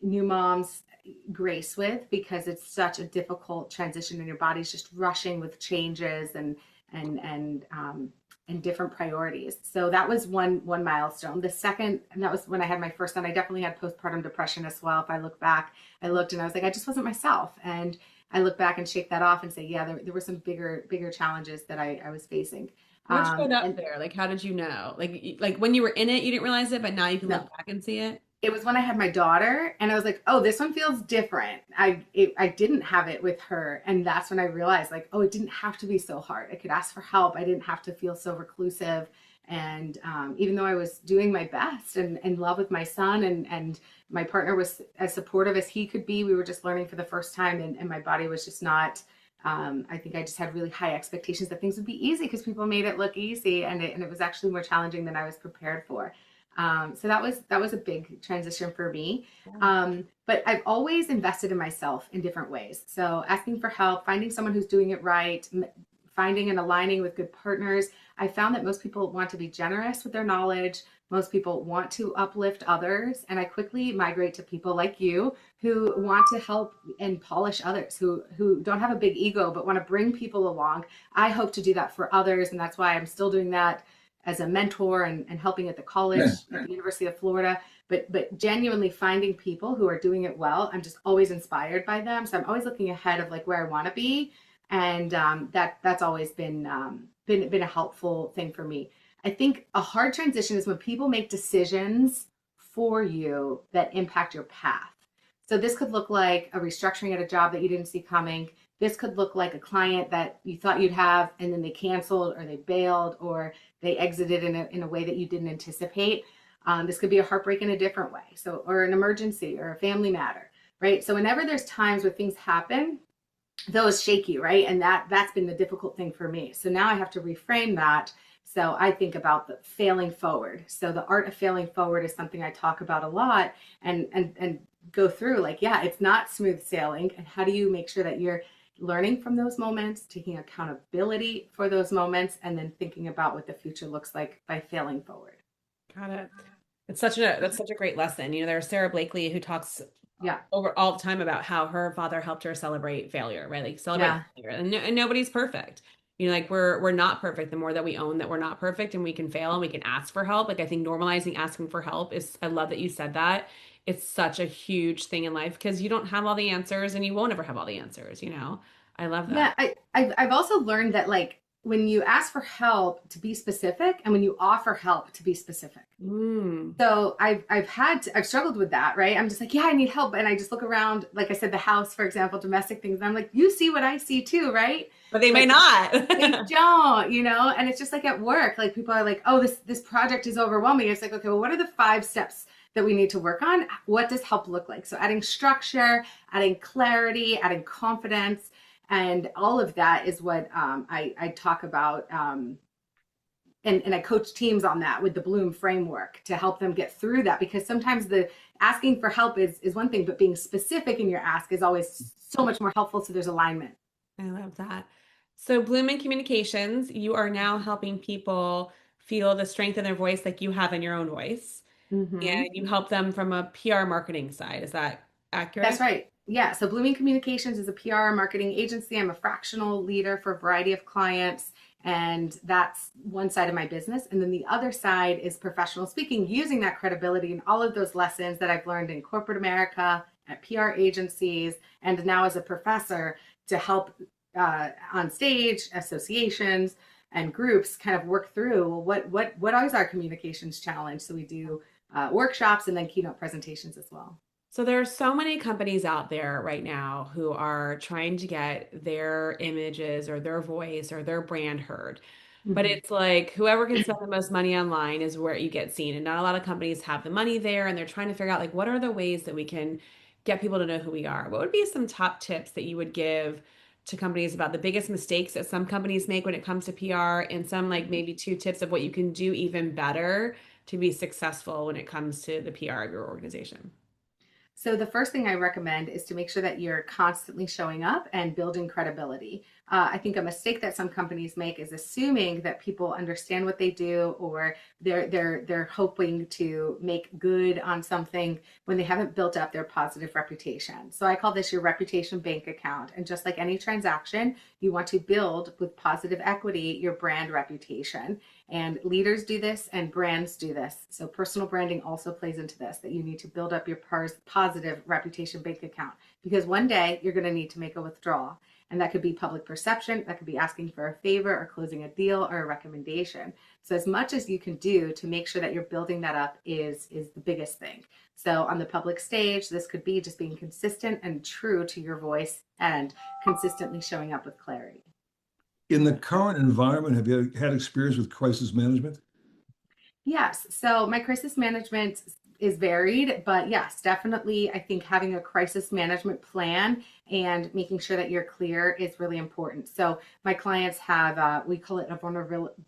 new moms grace with because it's such a difficult transition and your body's just rushing with changes and different priorities. So that was one milestone. The second, and that was when I had my first son. I definitely had postpartum depression as well. If I look back, I looked and I was like, I just wasn't myself. And I look back and shake that off and say, yeah, there were some bigger challenges that I was facing. What showed up And there? Like, how did you know? Like when you were in it, you didn't realize it, but now you can no, look back and see it. it was when I had my daughter, and I was like, oh, this one feels different. I didn't have it with her, and that's when I realized, like, oh, it didn't have to be so hard. I could ask for help. I didn't have to feel so reclusive. And even though I was doing my best and in love with my son, and my partner was as supportive as he could be, we were just learning for the first time, and my body was just not. I think I just had really high expectations that things would be easy because people made it look easy, and it was actually more challenging than I was prepared for. So that was a big transition for me. But I've always invested in myself in different ways. So asking for help, finding someone who's doing it right, finding and aligning with good partners. I found that most people want to be generous with their knowledge. Most people want to uplift others. And I quickly migrate to people like you who want to help and polish others, who don't have a big ego, but want to bring people along. I hope to do that for others. And that's why I'm still doing that as a mentor and helping at the college at the University of Florida, but genuinely finding people who are doing it well. I'm just always inspired by them. So I'm always looking ahead of like where I want to be. And that's always been a helpful thing for me. I think a hard transition is when people make decisions for you that impact your path. So this could look like a restructuring at a job that you didn't see coming. This could look like a client that you thought you'd have and then they canceled or they bailed or they exited in a way that you didn't anticipate. This could be a heartbreak in a different way. So, or an emergency or a family matter, right? So whenever there's times where things happen, those shake you, right? And that's been the difficult thing for me. So now I have to reframe that. So I think about the failing forward. So the art of failing forward is something I talk about a lot and go through like, yeah, it's not smooth sailing. And how do you make sure that you're learning from those moments, taking accountability for those moments, and then thinking about what the future looks like by failing forward. Got it. That's such a great lesson. There's Sarah Blakely who talks Yeah. over all the time about how her father helped her celebrate failure, right? Like celebrate Yeah. failure. And nobody's perfect. Like we're not perfect. The more that we own that we're not perfect and we can fail and we can ask for help. Like I think normalizing asking for help is, I love that you said that. It's such a huge thing in life because you don't have all the answers and you won't ever have all the answers. I love Yeah, that. I've also learned that like when you ask for help to be specific and when you offer help to be specific. Mm. So I've struggled with that, right? I'm just like, yeah, I need help. And I just look around, like I said, the house, for example, domestic things. And I'm like, you see what I see too, right? But they may Like not. they don't. And it's just like at work, like people are like, oh, this project is overwhelming. It's like, okay, well, what are the 5 steps that we need to work on? What does help look like? So adding structure, adding clarity, adding confidence, and all of that is what I talk about. And I coach teams on that with the Bloom framework to help them get through that because sometimes the asking for help is one thing, but being specific in your ask is always so much more helpful. So there's alignment. I love that. So, Bloom in Communications, you are now helping people feel the strength in their voice like you have in your own voice. Mm-hmm. And you help them from a PR marketing side. Is that That's accurate? right. Yeah. So Blooming Communications is a PR marketing agency. I'm a fractional leader for a variety of clients. And that's one side of my business. And then the other side is professional speaking, using that credibility and all of those lessons that I've learned in corporate America, at PR agencies, and now as a professor to help on stage, associations, and groups kind of work through what is our communications challenge. So we do workshops and then keynote presentations as well. So there are so many companies out there right now who are trying to get their images or their voice or their brand heard. But Mm-hmm. it's like whoever can spend the most money online is where you get seen. And not a lot of companies have the money there, and they're trying to figure out like what are the ways that we can get people to know who we are. What would be some top tips that you would give to companies about the biggest mistakes that some companies make when it comes to PR, and some like maybe two tips of what you can do even better to be successful when it comes to the PR of your organization? So the first thing I recommend is to make sure that you're constantly showing up and building credibility. I think a mistake that some companies make is assuming that people understand what they do, or they're hoping to make good on something when they haven't built up their positive reputation. So I call this your reputation bank account. And just like any transaction, you want to build with positive equity your brand reputation. And leaders do this and brands do this. So personal branding also plays into this, that you need to build up your positive reputation bank account, because one day you're going to need to make a withdrawal. And that could be public perception, that could be asking for a favor or closing a deal or a recommendation. So as much as you can do to make sure that you're building that up is the biggest thing. So on the public stage, this could be just being consistent and true to your voice and consistently showing up with clarity. In the current environment, have you had experience with crisis management? Yes. So my crisis management is varied, but yes, definitely. I think having a crisis management plan and making sure that you're clear is really important. So my clients have, we call it a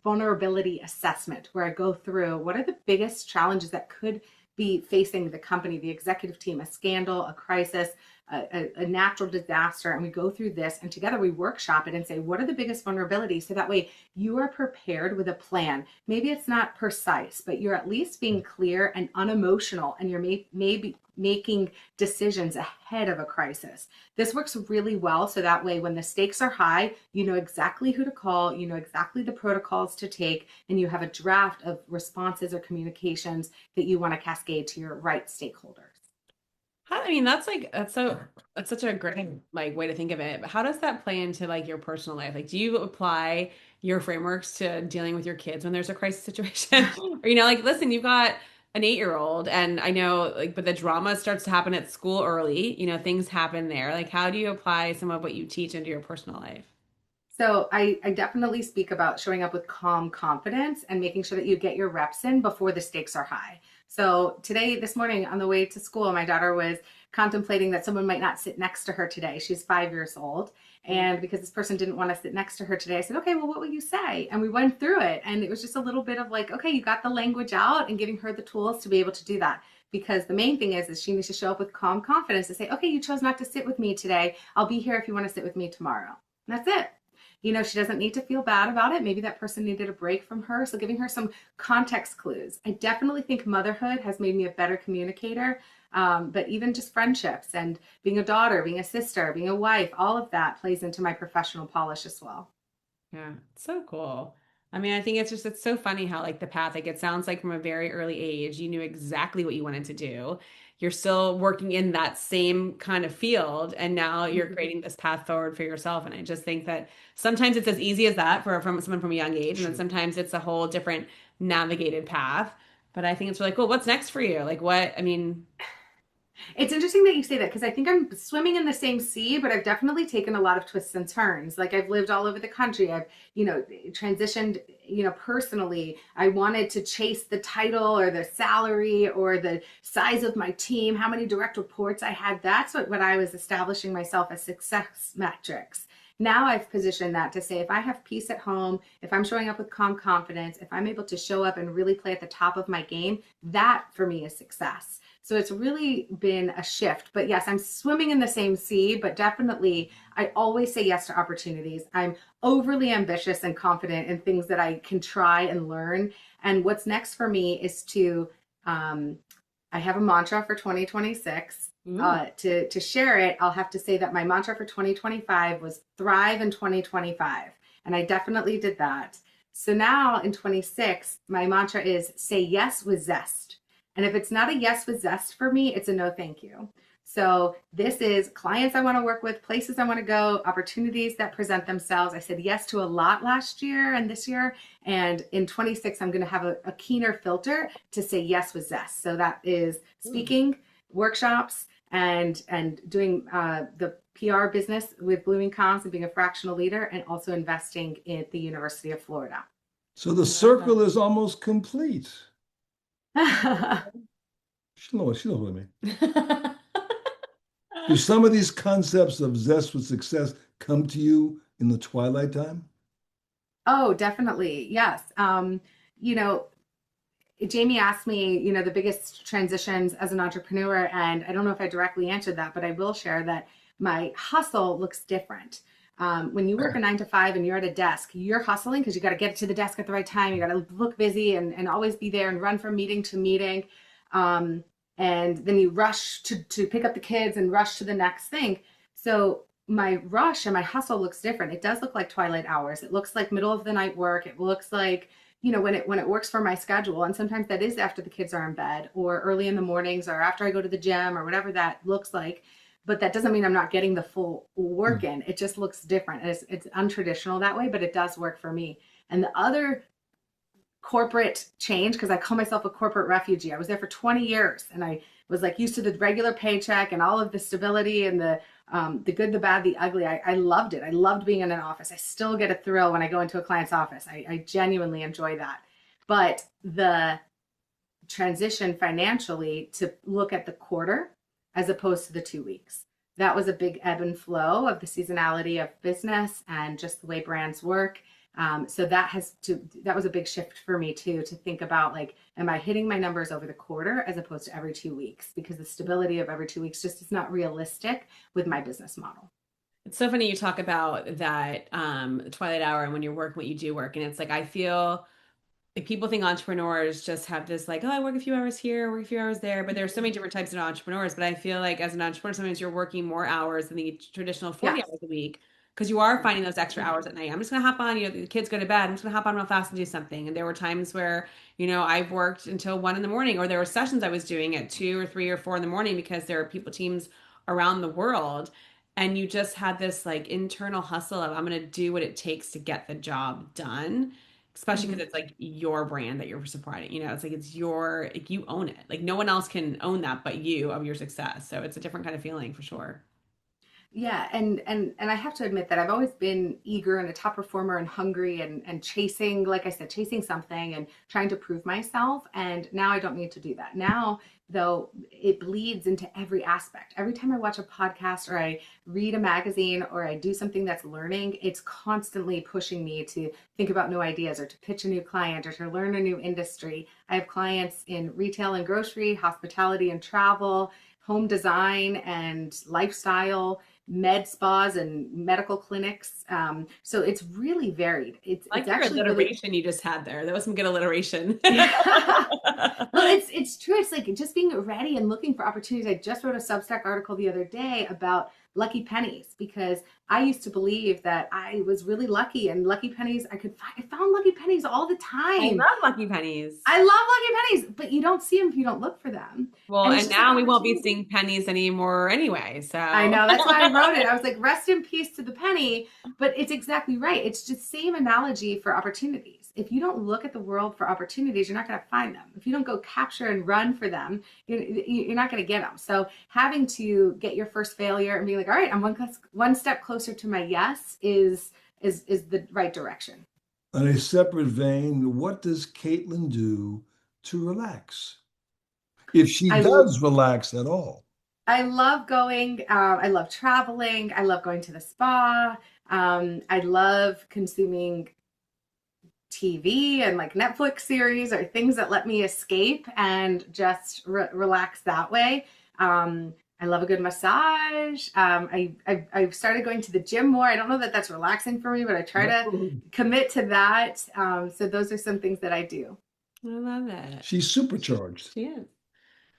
vulnerability assessment, where I go through what are the biggest challenges that could be facing the company, the executive team, a scandal, a crisis, a natural disaster. And we go through this and together we workshop it and say, what are the biggest vulnerabilities? So that way you are prepared with a plan. Maybe it's not precise, but you're at least being clear and unemotional, and you're maybe making decisions ahead of a crisis. This works really well. So that way, when the stakes are high, you know exactly who to call, you know exactly the protocols to take, and you have a draft of responses or communications that you want to cascade to your right stakeholders. I mean, that's such a great like way to think of it. But how does that play into like your personal life? Like, do you apply your frameworks to dealing with your kids when there's a crisis situation? Or, like, listen, you've got an 8-year-old, and I know like, but the drama starts to happen at school early. Things happen there. Like, how do you apply some of what you teach into your personal life? So I definitely speak about showing up with calm confidence and making sure that you get your reps in before the stakes are high. So this morning on the way to school, my daughter was contemplating that someone might not sit next to her today. She's 5 years old. And because this person didn't want to sit next to her today, I said, okay, well, what will you say? And we went through it. And it was just a little bit of like, okay, you got the language out, and giving her the tools to be able to do that. Because the main thing is she needs to show up with calm confidence to say, okay, you chose not to sit with me today. I'll be here if you want to sit with me tomorrow. And that's it. She doesn't need to feel bad about it. Maybe that person needed a break from her. So giving her some context clues. I definitely think motherhood has made me a better communicator. But even just friendships and being a daughter, being a sister, being a wife, all of that plays into my professional polish as well. Yeah, it's so cool. I mean, I think it's so funny how like the path, like it sounds like from a very early age, you knew exactly what you wanted to do. You're still working in that same kind of field, and now you're creating this path forward for yourself. And I just think that sometimes it's as easy as that from someone from a young age, and then sometimes it's a whole different navigated path. But I think it's really cool. What's next for you? Like what, I mean, It's interesting that you say that, because I think I'm swimming in the same sea, but I've definitely taken a lot of twists and turns. Like I've lived all over the country. I've, transitioned, personally. I wanted to chase the title or the salary or the size of my team, how many direct reports I had. That's what I was establishing myself as success metrics. Now I've positioned that to say, if I have peace at home, if I'm showing up with calm confidence, if I'm able to show up and really play at the top of my game, that for me is success. So it's really been a shift. But yes, I'm swimming in the same sea, but definitely I always say yes to opportunities. I'm overly ambitious and confident in things that I can try and learn. And what's next for me is I have a mantra for 2026. To share it, I'll have to say that my mantra for 2025 was thrive in 2025. And I definitely did that. So now in 26, my mantra is say yes with zest. And if it's not a yes with zest for me, it's a no thank you. So this is clients I want to work with, places I want to go, opportunities that present themselves. I said yes to a lot last year and this year. And in 26, I'm going to have a keener filter to say yes with zest. So that is speaking, workshops, and doing the PR business with Blooming Comms and being a fractional leader, and also investing at the University of Florida. So the circle is almost complete. I She knows what I mean. Do some of these concepts of zest with success come to you in the twilight time? Oh, definitely. Yes. You know, Jamie asked me, the biggest transitions as an entrepreneur, and I don't know if I directly answered that, but I will share that my hustle looks different. When you work a 9 to 5 and you're at a desk, you're hustling because you got to get to the desk at the right time. You got to look busy and always be there and run from meeting to meeting. Um, and then you rush to pick up the kids and rush to the next thing. So my rush and my hustle looks different. It does look like twilight hours. It looks like middle of the night work. It looks like when it works for my schedule, and sometimes that is after the kids are in bed or early in the mornings or after I go to the gym or whatever that looks like. But that doesn't mean I'm not getting the full work in. It just looks different. It's untraditional that way, but it does work for me. And the other corporate change, because I call myself a corporate refugee. I was there for 20 years and I was like used to the regular paycheck and all of the stability and the good, the bad, the ugly. I loved it. I loved being in an office. I still get a thrill when I go into a client's office. I genuinely enjoy that. But the transition financially to look at the quarter as opposed to the 2 weeks. That was a big ebb and flow of the seasonality of business and just the way brands work. So that was a big shift for me too, to think about like, am I hitting my numbers over the quarter as opposed to every 2 weeks? Because the stability of every 2 weeks just is not realistic with my business model. It's so funny you talk about that twilight hour and when you're working what you do work. And it's like I feel like people think entrepreneurs just have this like, oh, I work a few hours here, work a few hours there. But there's so many different types of entrepreneurs. But I feel like as an entrepreneur, sometimes you're working more hours than the traditional 40 Yes. hours a week because you are finding those extra hours at night. I'm just gonna hop on, the kids go to bed. I'm just gonna hop on real fast and do something. And there were times where, I've worked until 1 in the morning, or there were sessions I was doing at 2 or 3 or 4 in the morning because there are people teams around the world. And you just had this like internal hustle of I'm gonna do what it takes to get the job done, especially because Mhm. it's like your brand that you're supporting. It's like like you own it. Like no one else can own that but you of your success. So it's a different kind of feeling for sure. Yeah, and I have to admit that I've always been eager and a top performer and hungry and chasing, like I said, chasing something and trying to prove myself. And now I don't need to do that. Now, though, it bleeds into every aspect. Every time I watch a podcast or I read a magazine or I do something that's learning, it's constantly pushing me to think about new ideas or to pitch a new client or to learn a new industry. I have clients in retail and grocery, hospitality and travel, home design and lifestyle, med spas and medical clinics. So it's really varied. It's I it's like your actually really alliteration you just had there. That was some good alliteration. yeah. Well, it's true. It's like just being ready and looking for opportunities. I just wrote a Substack article the other day about lucky pennies because I used to believe that I was really lucky and lucky pennies I found lucky pennies all the I time. love lucky pennies. I love lucky pennies, but you don't see them if you don't look for them. Well, And it's and just like now we won't be opportunity. seeing pennies anymore anyway. I So know. That's why I wrote it. I was like, rest in peace to the penny. But it's exactly right. It's just same analogy for opportunities. If you don't look at the world for opportunities, you're not going to find them. If you don't go capture and run for them, you're not going to get them. So having to get your first failure and be like, all right, I'm one step closer to my yes is the right direction. On a separate vein, what does Caitlin do to relax? If she I does relax at all. I love going. I love traveling. I love going to the spa. I love consuming TV and like Netflix series or things that let me escape and just relax that way. I love a good massage. I've started going to the gym more. I don't know that that's relaxing for me, but I try to commit to that. So those are some things that I do. I love it. She's supercharged. She is.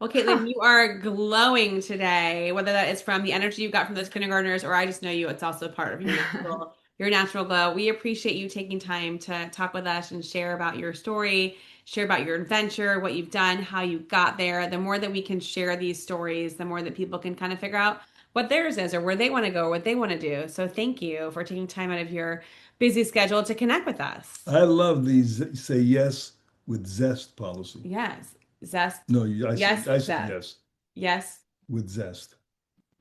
Well, Caitlin, you are glowing today, whether that is from the energy you got from those kindergartners or I just know you, it's also part of your natural your natural glow. We appreciate you taking time to talk with us and share about your story, share about your adventure, what you've done, how you got there. The more that we can share these stories, the more that people can kind of figure out what theirs is or where they want to go, or what they want to do. So thank you for taking time out of your busy schedule to connect with us. I love these say yes with zest policy. Yes. Zest. No, Yes, I said zest. yes Yes. with zest.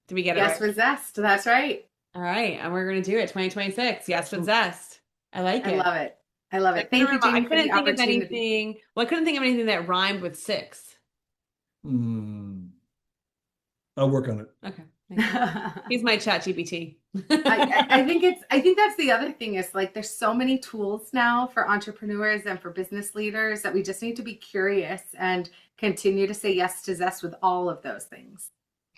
Did we get it Yes, right? with Zest. That's right. All right. And we're going to do it 2026. Yes, with zest. I like I it. love it. I love I it. couldn't Thank you, remember, I Jamie, for the couldn't think of opportunity. anything. Well, I couldn't think of anything that rhymed with six. Mm, I'll work on it. Okay. He's my chat GPT. I think that's the other thing is like there's so many tools now for entrepreneurs and for business leaders that we just need to be curious and continue to say yes to Zest with all of those things.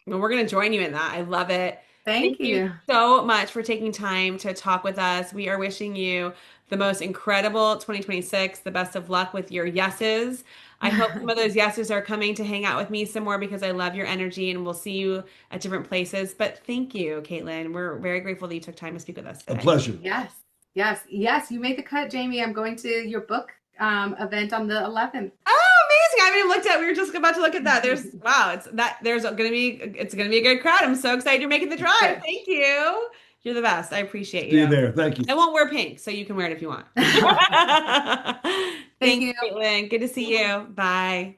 Well, we're going to join you in that. I love it. Thank Thank you you. so much for taking time to talk with us. We are wishing you the most incredible 2026, the best of luck with your yeses. I hope some of those yeses are coming to hang out with me some more because I love your energy and we'll see you at different places. But thank you, Caitlin. We're very grateful that you took time to speak with us A today. pleasure. Yes, yes, yes. You made the cut, Jamie. I'm going to your book event on the 11th. Oh, amazing. I haven't even looked at, we were just about to look at that. Wow, it's gonna be a good crowd. I'm so excited you're making the drive. Good. Thank you. You're the best. I appreciate See you you. there. Thank you. I won't wear pink, so you can wear it if you want. Thank Thanks, you. Caitlin. Good to see you. Bye.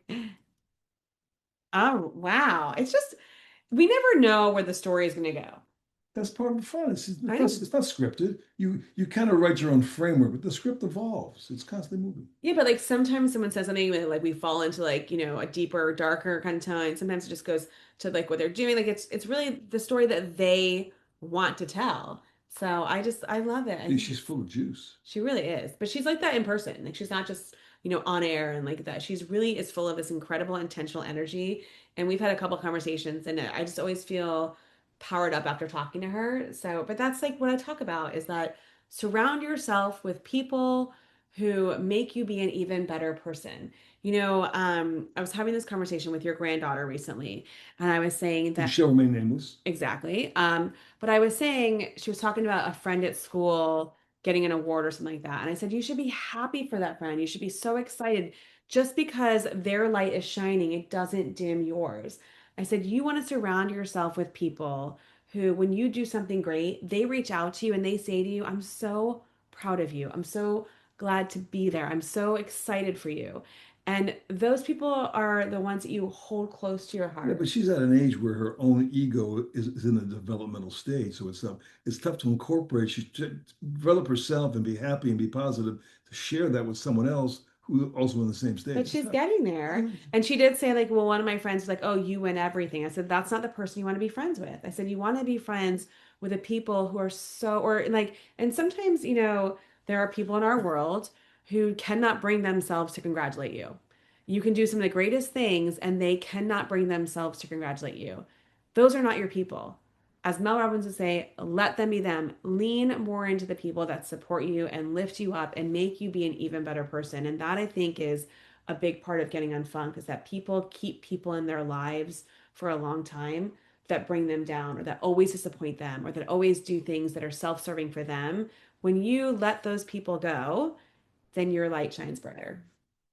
Oh, wow. It's just, we never know where the story is going to go. That's part of the fun. I know. It's not scripted. You kind of write your own framework, but the script evolves. It's constantly moving. Yeah, but like sometimes someone says something and like we fall into like, a deeper, darker kind of tone. Sometimes it just goes to like what they're doing. Like it's really the story that they want to tell. So I love it. I think She's full of juice. she really is. But she's like that in person. Like she's not just, on air and like that. She's really is full of this incredible intentional energy. And we've had a couple conversations and I just always feel powered up after talking to her. So, but that's like what I talk about is that surround yourself with people who make you be an even better person. I was having this conversation with your granddaughter recently, and I was saying You that shall remain nameless. exactly. But I was saying she was talking about a friend at school getting an award or something like that. And I said, you should be happy for that friend. You should be so excited. Just because their light is shining, it doesn't dim yours. I said, you want to surround yourself with people who, when you do something great, they reach out to you and they say to you, I'm so proud of you. I'm so glad to be there. I'm so excited for you. And those people are the ones that you hold close to your Yeah, heart. but she's at an age where her own ego is in a developmental stage, so it's tough to incorporate. She to develop herself and be happy and be positive to share that with someone else who also in the same stage. But It's she's tough. getting there. And she did say, like, well, one of my friends was like, oh, you win everything. I said, that's not the person you want to be friends with. I said, you want to be friends with the people who are so, or like, and sometimes, there are people in our world who cannot bring themselves to congratulate you. You can do some of the greatest things and they cannot bring themselves to congratulate you. Those are not your people. As Mel Robbins would say, let them be them. Lean more into the people that support you and lift you up and make you be an even better person. And that I think is a big part of getting unfunked is that people keep people in their lives for a long time that bring them down or that always disappoint them or that always do things that are self-serving for them. When you let those people go, then your light shines brighter.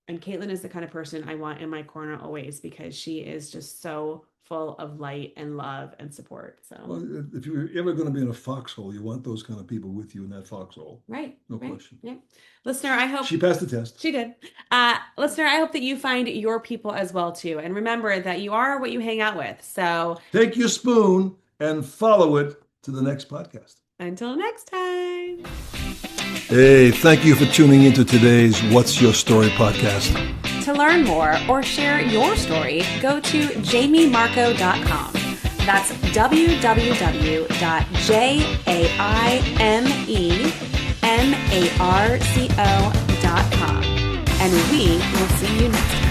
And Caitlin is the kind of person I want in my corner always because she is just so full of light and love and support. So, Well, if you're ever going to be in a foxhole, you want those kind of people with you in that foxhole. right. No right, question. Yeah. Listener, I hope She passed the test. she did. Listener, I hope that you find your people as well too. And remember that you are what you hang out with. So Take your spoon and follow it to the next podcast. until next time. Hey, thank you for tuning into today's What's Your Story podcast. To learn more or share your story, go to jamiemarco.com. That's www.jamiemarco.com. And we will see you next time.